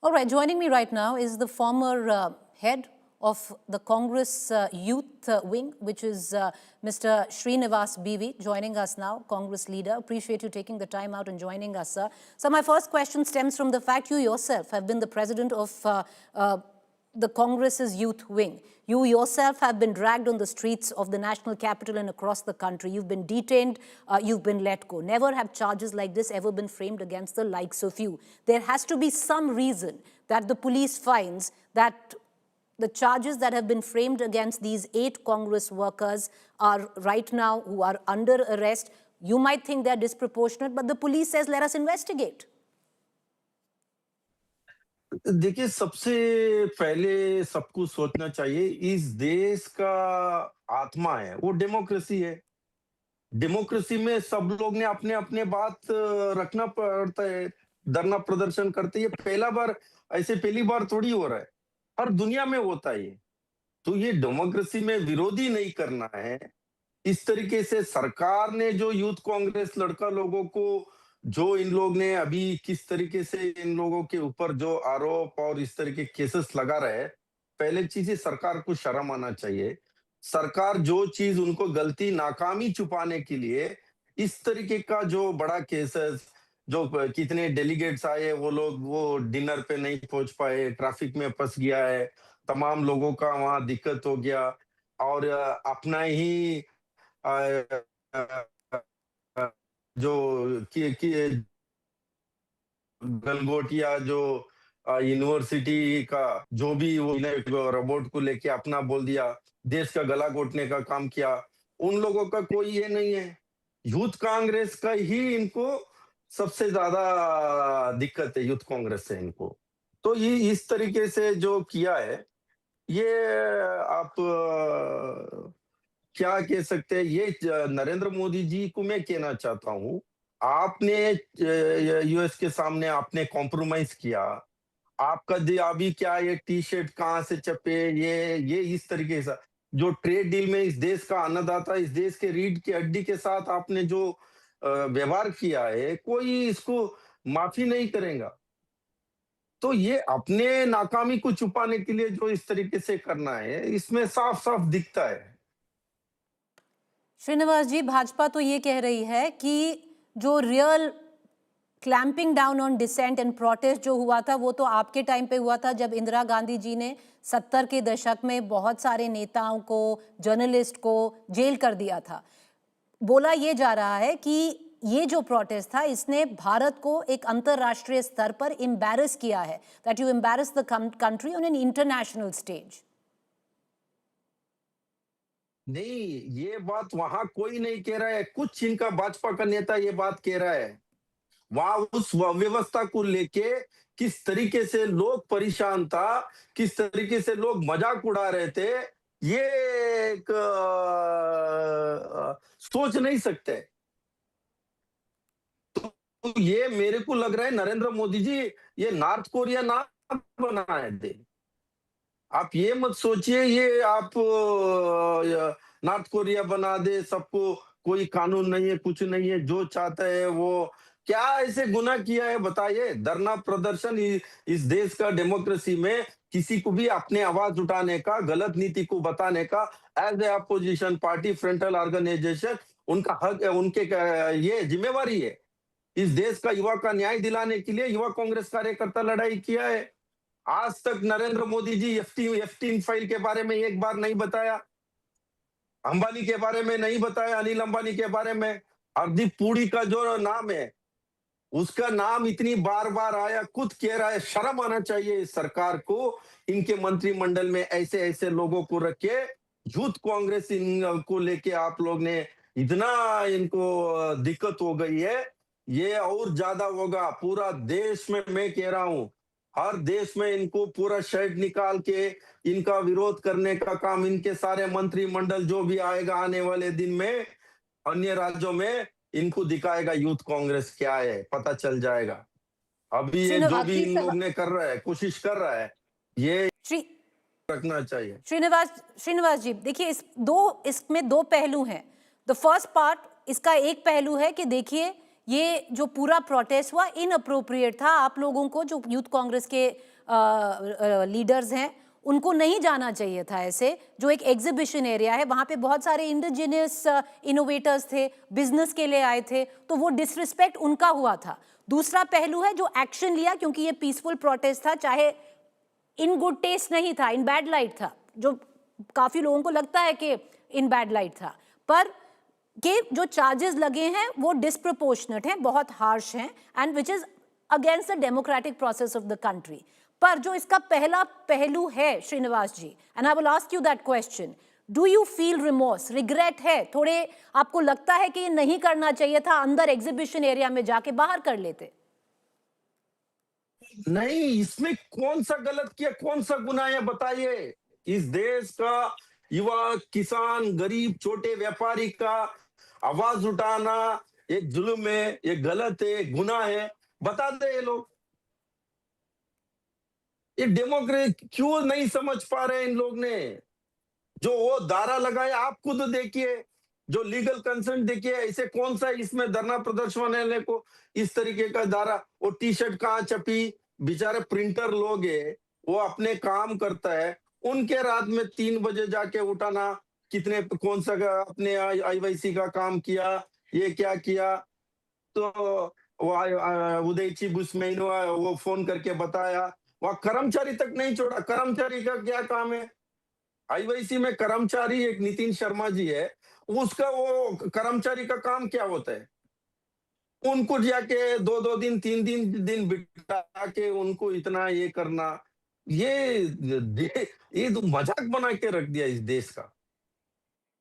All right, joining me right now is the former head of the Congress Youth Wing, which is Mr. Srinivas BV, joining us now, Congress leader. Appreciate you taking the time out and joining us, sir. So my first question stems from the fact you yourself have been the president of the Congress's Youth Wing. You yourself have been dragged on the streets of the national capital and across the country. You've been detained, you've been let go. Never have charges like this ever been framed against the likes of you. There has to be some reason that the police finds that the charges that have been framed against these 8 Congress workers are right now who are under arrest. You might think they're disproportionate, but the police says, let us investigate. देखिए, सबसे पहले सबको सोचना चाहिए, इस देश का आत्मा है वो डेमोक्रेसी है। डेमोक्रेसी में सब लोग ने अपने अपने बात रखना पड़ता है, धरना प्रदर्शन करते। ये पहला बार, ऐसे पहली बार थोड़ी हो रहा है, हर दुनिया में होता है ये। तो ये डेमोक्रेसी में विरोधी नहीं करना है। इस तरीके से सरकार ने जो यूथ कांग्रेस लड़का लोगों को, जो इन लोग ने अभी किस तरीके से इन लोगों के ऊपर जो आरोप और इस तरह के केसेस लगा रहे हैं, पहले चीज ये सरकार को शर्म आना चाहिए। सरकार जो चीज उनको गलती नाकामी छुपाने के लिए इस तरीके का जो बड़ा केसेस, जो कितने डेलीगेट्स आए, वो लोग वो डिनर पे नहीं पहुंच पाए, ट्रैफिक में फंस गया है, तमाम लोगों का वहां दिक्कत हो गया, और अपना ही अ, अ, जो कि गलगोटिया जो यूनिवर्सिटी का जो भी वो रोबोट को लेके अपना बोल दिया, देश का गला घोटने का काम किया, उन लोगों का कोई ये नहीं है। यूथ कांग्रेस का ही इनको सबसे ज्यादा दिक्कत है, यूथ कांग्रेस से इनको। तो ये इस तरीके से जो किया है, ये आप क्या कह सकते हैं, ये नरेंद्र मोदी जी को मैं कहना चाहता हूँ, आपने यूएस के सामने आपने कॉम्प्रोमाइज किया। आपका अभी क्या ये टी शर्ट कहाँ से छपे, ये इस तरीके से जो ट्रेड डील में इस देश का अन्नदाता, इस देश के रीढ़ की हड्डी के साथ आपने जो व्यवहार किया है, कोई इसको माफी नहीं करेगा। तो ये अपने नाकामी को छुपाने के लिए जो इस तरीके से करना है, इसमें साफ साफ दिखता है। श्रीनिवास जी, भाजपा तो ये कह रही है कि जो real clamping down on dissent and protest जो हुआ था, वो तो आपके टाइम पे हुआ था, जब इंदिरा गांधी जी ने 70 के दशक में बहुत सारे नेताओं को, जर्नलिस्ट को जेल कर दिया था। बोला ये जा रहा है कि ये जो प्रोटेस्ट था, इसने भारत को एक अंतरराष्ट्रीय स्तर पर एम्बैरस किया है, that you embarrass the country on an international stage. नहीं, ये बात वहां कोई नहीं कह रहा है, कुछ इनका भाजपा का नेता ये बात कह रहा है। वहां उस व्यवस्था को लेके किस तरीके से लोग परेशान था, किस तरीके से लोग मजाक उड़ा रहे थे, ये एक सोच नहीं सकते। तो ये मेरे को लग रहा है नरेंद्र मोदी जी ये नॉर्थ कोरिया ना बनाए दे। आप ये मत सोचिए ये आप नॉर्थ कोरिया बना दे, सबको कोई कानून नहीं है, कुछ नहीं है, जो चाहता है वो। क्या ऐसे गुनाह किया है बताइए? धरना प्रदर्शन इस देश का डेमोक्रेसी में किसी को भी अपने आवाज उठाने का, गलत नीति को बताने का, as a opposition party, frontal organisation, उनका हक है, उनके ये जिम्मेवारी है। इस देश का युवा का न्याय दिलाने के लिए युवा कांग्रेस कार्यकर्ता लड़ाई किया है। आज तक नरेंद्र मोदी जी एफ फाइल के बारे में एक बार नहीं बताया, अंबानी के बारे में नहीं बताया, अनिल अंबानी के बारे में। हरदीप पुरी का जो नाम है, उसका नाम इतनी बार बार आया, खुद कह रहा है। शर्म आना चाहिए इस सरकार को, इनके मंत्रिमंडल में ऐसे ऐसे लोगों को रखे। यूथ कांग्रेस इनको लेके आप लोग ने इतना इनको दिक्कत हो गई है, ये और ज्यादा होगा पूरा देश में। मैं कह रहा हूं, हर देश में इनको पूरा शर्ट निकाल के इनका विरोध करने का काम, इनके सारे मंत्रिमंडल जो भी आएगा आने वाले दिन में अन्य राज्यों में, इनको दिखाएगा यूथ कांग्रेस क्या है, पता चल जाएगा। अभी ये जो भी इन लोग ने कर रहा है, कोशिश कर रहा है, ये रखना चाहिए। श्रीनिवास जी, देखिए इसमें 2 पहलू हैं। द फर्स्ट पार्ट, इसका एक पहलू है कि देखिए ये जो पूरा प्रोटेस्ट हुआ इनअप्रोप्रिएट था। आप लोगों को, जो यूथ कांग्रेस के लीडर्स हैं, उनको नहीं जाना चाहिए था ऐसे। जो एक एग्जीबिशन एरिया है, वहाँ पे बहुत सारे इंडिजिनियस इनोवेटर्स थे, बिजनेस के लिए आए थे, तो वो डिसरिस्पेक्ट उनका हुआ था। दूसरा पहलू है जो एक्शन लिया, क्योंकि ये पीसफुल प्रोटेस्ट था, चाहे इन गुड टेस्ट नहीं था, इन बैड लाइट था, जो काफी लोगों को लगता है कि इन बैड लाइट था, पर के जो चार्जेस लगे हैं वो डिस्प्रपोर्शनेट हैं, बहुत हार्श हैं, and which is against the democratic process of the country. पर जो इसका पहला पहलू है Srinivas ji, and I will ask you that question, do you feel remorse, regret है थोड़े? आपको लगता है कि ये नहीं करना चाहिए था, अंदर एग्जीबिशन एरिया में जाके बाहर कर लेते? नहीं, इसमें कौन सा गलत किया, कौन सा गुनाह है बताइए। इस देश का युवा, किसान, गरीब, छोटे व्यापारी का आवाज उठाना ये जुल्म है, ये गलत है, गुनाह है, बता दे ये लोग। ये डेमोक्रेसी क्यों नहीं समझ पा रहे इन लोग ने? जो वो दारा लगाया, आप खुद देखिए, जो लीगल कंसर्न देखिए, ऐसे कौन सा इसमें धरना प्रदर्शन वाले को इस तरीके का दारा, वो टी शर्ट कहाँ छपी, बेचारे प्रिंटर लोग है, वो अपने काम करता है, उनके रात में 3 बजे जाके उठाना, कितने कौन सा अपने आईवाईसी का काम किया, ये क्या किया, तो वो उदयची बुसमैन वो फोन करके बताया, वहां कर्मचारी तक नहीं छोड़ा। कर्मचारी का क्या काम है? आईवाईसी में कर्मचारी एक नितिन शर्मा जी है, उसका वो कर्मचारी का काम क्या होता है? उनको जाके 2-2 दिन, 3 दिन बिठा के उनको इतना ये करना, ये ये तो मजाक बना के रख दिया इस देश का।